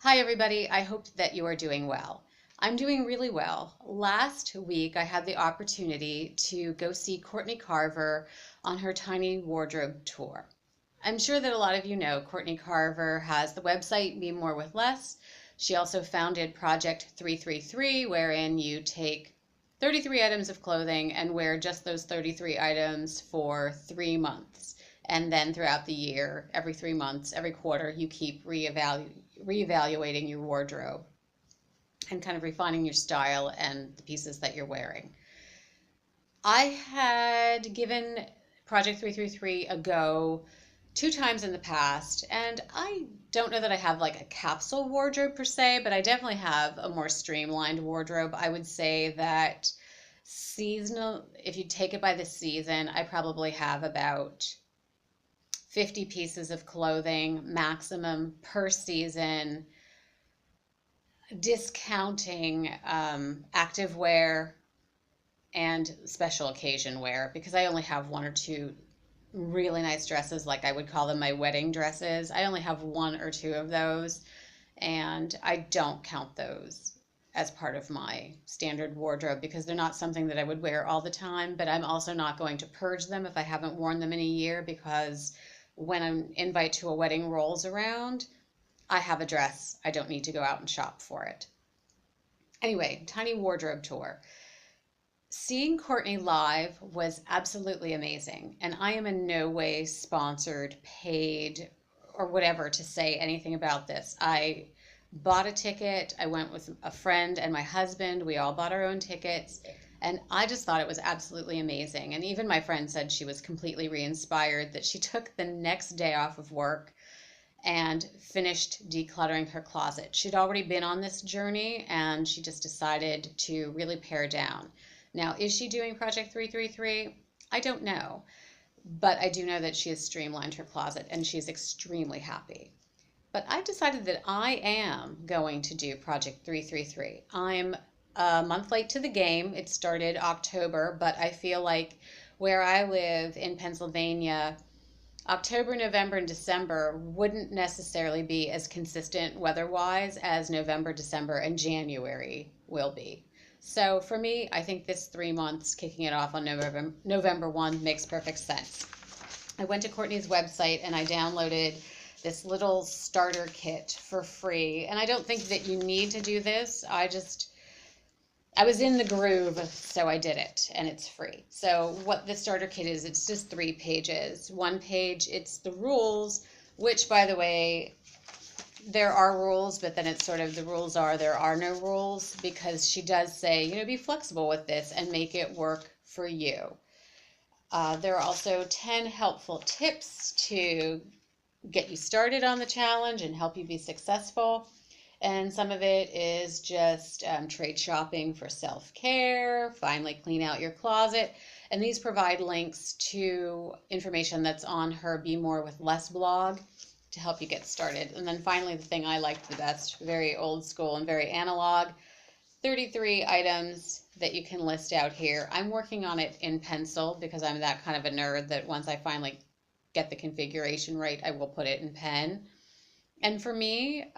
Hi, everybody. I hope that you are doing well. I'm doing really well. Last week, I had the opportunity to go see Courtney Carver on her tiny wardrobe tour. I'm sure that a lot of you know Courtney Carver has the website Be More with Less. She also founded Project 333, wherein you take 33 items of clothing and wear just those 33 items for 3 months. And then throughout the year, every 3 months, every quarter, you keep reevaluating your wardrobe and kind of refining your style and the pieces that you're wearing. I had given Project 333 a go 2 times in the past, and I don't know that I have like a capsule wardrobe per se, but I definitely have a more streamlined wardrobe. I would say that seasonal, if you take it by the season, I probably have about 50 pieces of clothing maximum per season, discounting active wear and special occasion wear because I only have one or two really nice dresses, like I would call them my wedding dresses. I only have one or two of those, and I don't count those as part of my standard wardrobe because they're not something that I would wear all the time, but I'm also not going to purge them if I haven't worn them in a year because when an invite to a wedding rolls around, I have a dress. I don't need to go out and shop for it. Anyway, tiny wardrobe tour. Seeing Courtney live was absolutely amazing, and I am in no way sponsored, paid, or whatever to say anything about this. I bought a ticket. I went with a friend and my husband. We all bought our own tickets, and I just thought it was absolutely amazing. And even my friend said she was completely re-inspired, that she took the next day off of work and finished decluttering her closet. She'd already been on this journey, and she just decided to really pare down. Now, is she doing Project 333? I don't know, but I do know that she has streamlined her closet and she's extremely happy. But I've decided that I am going to do Project 333. I'm a month late to the game. It started October, but I feel like where I live in Pennsylvania, October, November, and December wouldn't necessarily be as consistent weather-wise as November, December, and January will be. So for me, I think this 3 months, kicking it off on November 1, makes perfect sense. I went to Courtney's website and I downloaded this little starter kit for free. And I don't think that you need to do this. I was in the groove, so I did it, and it's free. So what the starter kit is, it's just 3 pages. One page, it's the rules, which, by the way, there are rules, but then it's sort of the rules are there are no rules, because she does say, be flexible with this and make it work for you. There are also 10 helpful tips to get you started on the challenge and help you be successful. And some of it is just trade shopping for self-care, finally clean out your closet. And these provide links to information that's on her Be More with Less blog to help you get started. And then finally, the thing I liked the best, very old school and very analog, 33 items that you can list out here. I'm working on it in pencil because I'm that kind of a nerd that once I finally get the configuration right, I will put it in pen. And for me,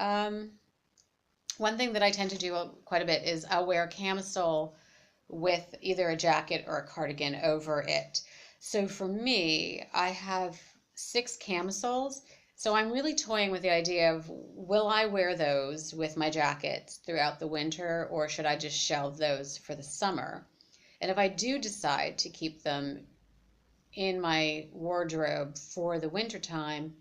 one thing that I tend to do quite a bit is I'll wear a camisole with either a jacket or a cardigan over it. So for me, I have 6 camisoles. So I'm really toying with the idea of, will I wear those with my jackets throughout the winter, or should I just shelve those for the summer? And if I do decide to keep them in my wardrobe for the winter time,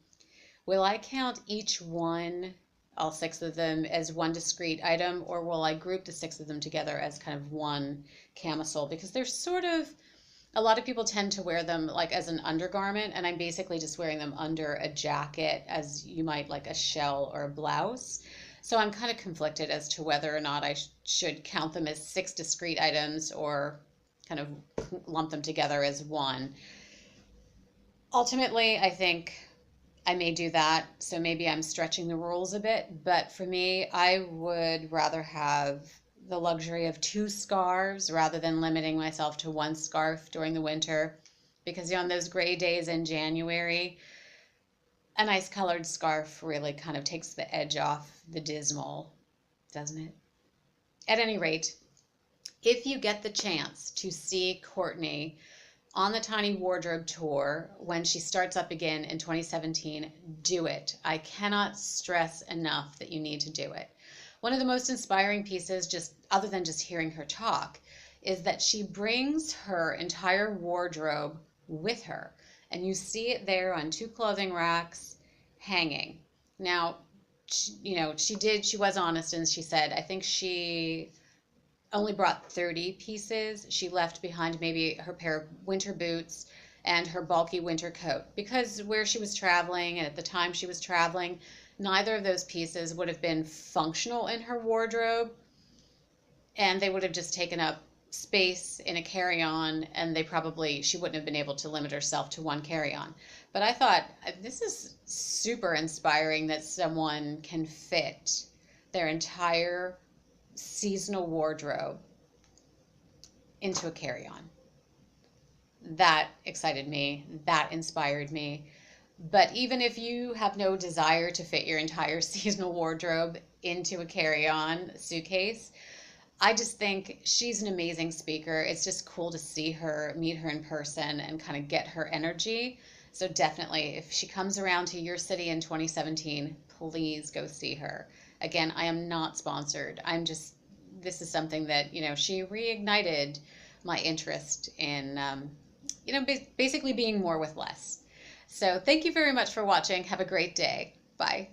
will I count each one, all 6 of them, as one discrete item, or will I group the 6 of them together as kind of one camisole? Because they're sort of, a lot of people tend to wear them like as an undergarment, and I'm basically just wearing them under a jacket as you might like a shell or a blouse. So I'm kind of conflicted as to whether or not I should count them as 6 discrete items or kind of lump them together as one. Ultimately, I think I may do that, so maybe I'm stretching the rules a bit, but for me, I would rather have the luxury of 2 scarves rather than limiting myself to 1 scarf during the winter, because on those gray days in January, a nice colored scarf really kind of takes the edge off the dismal, doesn't it? At any rate, if you get the chance to see Courtney on the Tiny Wardrobe tour when she starts up again in 2017, do it. I cannot stress enough that you need to do it. One of the most inspiring pieces, just other than just hearing her talk, is that she brings her entire wardrobe with her. And you see it there on two clothing racks hanging. Now, she was honest and she said, I think she only brought 30 pieces. She left behind maybe her pair of winter boots and her bulky winter coat because where she was traveling and at the time she was traveling, neither of those pieces would have been functional in her wardrobe, and they would have just taken up space in a carry-on, and she wouldn't have been able to limit herself to one carry-on. But I thought, this is super inspiring that someone can fit their entire seasonal wardrobe into a carry-on. That excited me. That inspired me. But even if you have no desire to fit your entire seasonal wardrobe into a carry-on suitcase, I just think she's an amazing speaker. It's just cool to see her, meet her in person, and kind of get her energy. So definitely, if she comes around to your city in 2017, please go see her. Again, I am not sponsored. This is something that, she reignited my interest in, basically being more with less. So thank you very much for watching. Have a great day. Bye.